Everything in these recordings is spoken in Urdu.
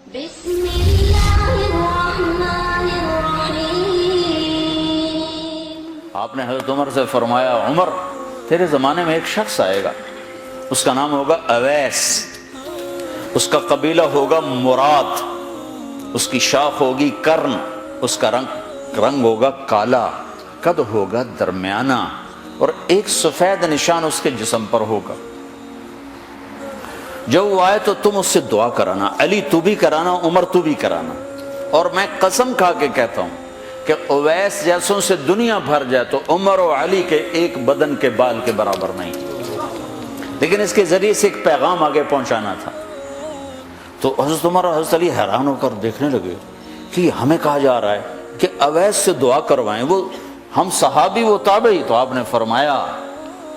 بسم اللہ الرحمن الرحیم۔ آپ نے حضرت عمر سے فرمایا عمر تیرے زمانے میں ایک شخص آئے گا، اس کا نام ہوگا اویس، اس کا قبیلہ ہوگا مراد، اس کی شاخ ہوگی کرن، اس کا رنگ ہوگا کالا، قد ہوگا درمیانہ، اور ایک سفید نشان اس کے جسم پر ہوگا۔ جب وہ آئے تو تم اس سے دعا کرانا، علی تو بھی کرانا، عمر تو بھی کرانا، اور میں قسم کھا کے کہتا ہوں کہ اویس جیسوں سے دنیا بھر جائے تو عمر و علی کے ایک بدن کے بال کے برابر نہیں، لیکن اس کے ذریعے سے ایک پیغام آگے پہنچانا تھا۔ تو حضرت عمر اور حضرت علی حیران ہو کر دیکھنے لگے کہ ہمیں کہا جا رہا ہے کہ اویس سے دعا کروائیں، وہ ہم صحابی وہ تابعی۔ تو آپ نے فرمایا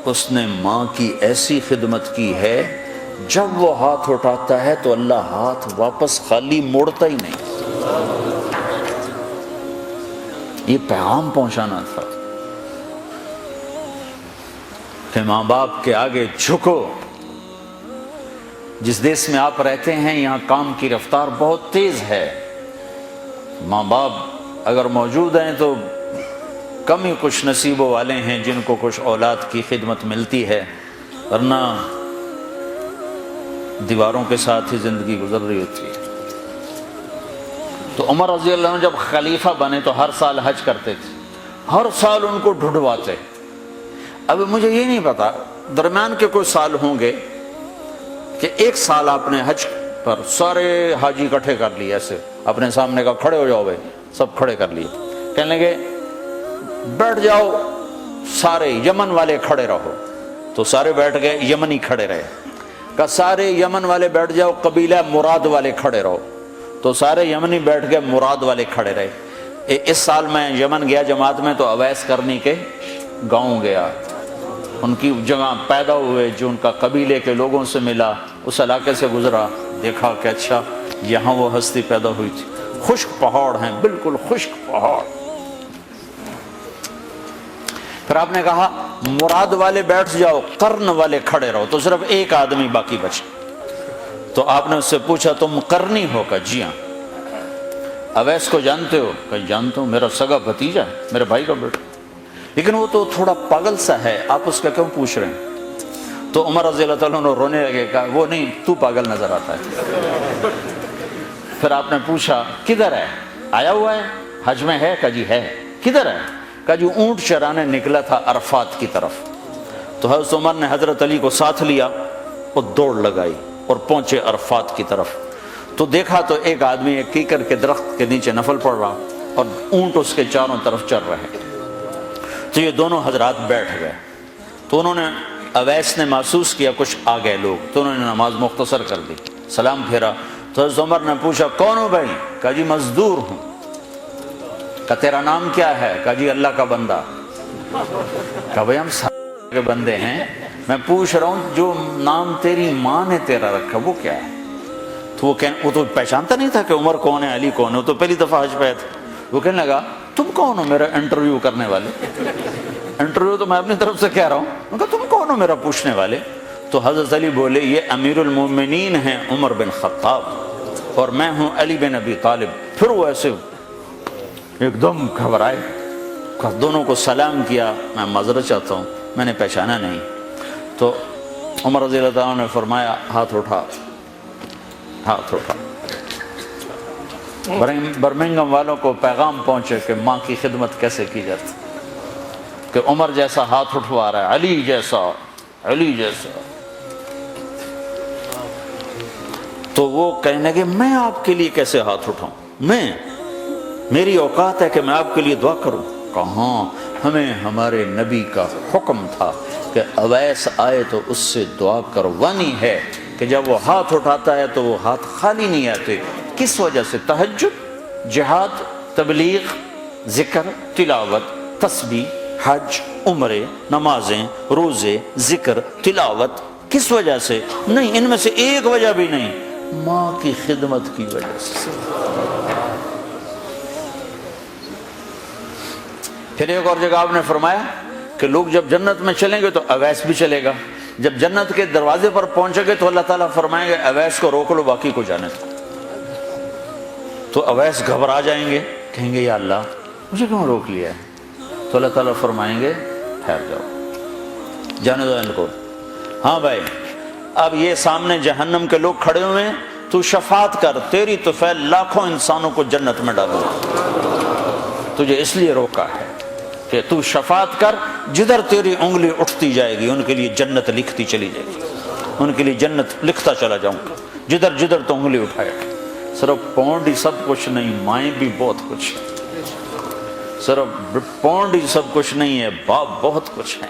اس نے ماں کی ایسی خدمت کی ہے، جب وہ ہاتھ اٹھاتا ہے تو اللہ ہاتھ واپس خالی موڑتا ہی نہیں۔ یہ پیغام پہنچانا تھا کہ ماں باپ کے آگے جھکو۔ جس دیش میں آپ رہتے ہیں یہاں کام کی رفتار بہت تیز ہے، ماں باپ اگر موجود ہیں تو کم ہی خوش نصیبوں والے ہیں جن کو کچھ اولاد کی خدمت ملتی ہے، ورنہ دیواروں کے ساتھ ہی زندگی گزر رہی ہوتی ہے۔ تو عمر رضی اللہ عنہ جب خلیفہ بنے تو ہر سال حج کرتے تھے، ہر سال ان کو ڈھونڈواتے۔ اب مجھے یہ نہیں پتا درمیان کے کوئی سال ہوں گے کہ ایک سال آپ نے حج پر سارے حاجی اکٹھے کر لیے، ایسے اپنے سامنے کا کھڑے ہو جاؤ بھائی، سب کھڑے کر لیے، کہنے لگے بیٹھ جاؤ سارے یمن والے کھڑے رہو، تو سارے بیٹھ گئے، یمنی کھڑے رہے، کہ سارے یمن والے بیٹھ جاؤ، قبیلہ مراد والے کھڑے رہو، تو سارے یمنی بیٹھ گئے، مراد والے کھڑے رہے۔ اس سال میں یمن گیا جماعت میں تو اویس کرنی کے گاؤں گیا، ان کی جگہ پیدا ہوئے، جو ان کا قبیلے کے لوگوں سے ملا، اس علاقے سے گزرا، دیکھا کہ اچھا یہاں وہ ہستی پیدا ہوئی تھی۔ خشک پہاڑ ہیں، بالکل خشک پہاڑ۔ پھر آپ نے کہا مراد والے بیٹھ جاؤ، قرن والے کھڑے رہو، تو صرف ایک آدمی باقی بچا۔ تو آپ نے اس سے پوچھا تم قرنی ہو؟ کہ جی ہاں۔ اویس کو جانتے ہو؟ کہ جانتا ہوں، میرا سگا بھتیجا ہے، میرے بھائی کا بیٹا، لیکن وہ تو تھوڑا پاگل سا ہے، آپ اس کا کیوں پوچھ رہے ہیں؟ تو عمر رضی اللہ تعالیٰ عنہ رونے لگے، کہا وہ نہیں، تو پاگل نظر آتا ہے۔ پھر آپ نے پوچھا کدھر ہے؟ آیا ہوا ہے حج میں ہے؟ کہ جی ہے۔ کدھر ہے؟ کہ جو اونٹ چرانے نکلا تھا عرفات کی طرف۔ تو حضرت عمر نے حضرت علی کو ساتھ لیا اور دوڑ لگائی اور پہنچے عرفات کی طرف، تو دیکھا تو ایک آدمی ایک کیکر کے درخت کے نیچے نفل پڑھ رہا اور اونٹ اس کے چاروں طرف چر رہے۔ تو یہ دونوں حضرات بیٹھ گئے، تو انہوں نے اویس نے محسوس کیا کچھ آ گئے لوگ، تو انہوں نے نماز مختصر کر دی، سلام پھیرا۔ تو حضرت عمر نے پوچھا کون ہو بھائی؟ کہا جی مزدور ہوں۔ کہا تیرا نام کیا ہے؟ کہا جی اللہ کا بندہ۔ کہا بھائی ہم سارے کے بندے ہیں، میں پوچھ رہا ہوں جو نام تیری ماں نے تیرا رکھا وہ کیا ہے؟ تو وہ تو پہچانتا نہیں تھا کہ عمر کون ہے، علی کون ہے، وہ تو پہلی دفعہ حج پہ تھا۔ وہ کہنے لگا تم کون ہو میرا انٹرویو کرنے والے؟ انٹرویو تو میں اپنی طرف سے کہہ رہا ہوں۔ میں کہا تم کون ہو میرا پوچھنے والے؟ تو حضرت علی بولے یہ امیر المومنین ہیں عمر بن خطاب، اور میں ہوں علی بن ابی طالب۔ پھر وہ ایسے ایک دم گھبرائے، دونوں کو سلام کیا، میں معذرت چاہتا ہوں میں نے پہچانا نہیں۔ تو عمر رضی اللہ عنہ نے فرمایا ہاتھ اٹھا، ہاتھ اٹھا۔ برمنگم والوں کو پیغام پہنچے کہ ماں کی خدمت کیسے کی جاتی، کہ عمر جیسا ہاتھ اٹھوا رہا ہے، علی جیسا، علی جیسا۔ تو وہ کہنے لگے میں آپ کے لیے کیسے ہاتھ اٹھاؤں، میری اوقات ہے کہ میں آپ کے لیے دعا کروں؟ کہاں، ہمیں ہمارے نبی کا حکم تھا کہ اویس آئے تو اس سے دعا کروانی ہے، کہ جب وہ ہاتھ اٹھاتا ہے تو وہ ہاتھ خالی نہیں آتے۔ کس وجہ سے؟ تہجد، جہاد، تبلیغ، ذکر، تلاوت، تسبیح، حج، عمرے، نمازیں، روزے، ذکر، تلاوت۔ کس وجہ سے؟ نہیں، ان میں سے ایک وجہ بھی نہیں، ماں کی خدمت کی وجہ سے۔ پھر ایک اور جگہ آپ نے فرمایا کہ لوگ جب جنت میں چلیں گے تو اویس بھی چلے گا، جب جنت کے دروازے پر پہنچے گے تو اللہ تعالیٰ فرمائیں گے اویس کو روک لو، باقی کو جانے دو۔ تو اویس گھبرا جائیں گے، کہیں گے یا اللہ مجھے کیوں روک لیا ہے؟ تو اللہ تعالیٰ فرمائیں گے ٹھہر جاؤ، جانے دو ان کو۔ ہاں بھائی اب یہ سامنے جہنم کے لوگ کھڑے ہوئے ہیں، تو شفاعت کر، تیری طفیل لاکھوں انسانوں کو جنت میں ڈالو، تجھے اس لیے روکا ہے کہ تو شفاعت کر، جدھر تیری انگلی اٹھتی جائے گی ان کے لیے جنت لکھتی چلی جائے گی، ان کے لیے جنت لکھتا چلا جاؤں گا جدھر جدھر تو انگلی اٹھائے۔ صرف پونڈ ہی سب کچھ نہیں، مائیں بھی بہت کچھ ہے، صرف پونڈ ہی سب کچھ نہیں ہے، باپ بہت کچھ ہے۔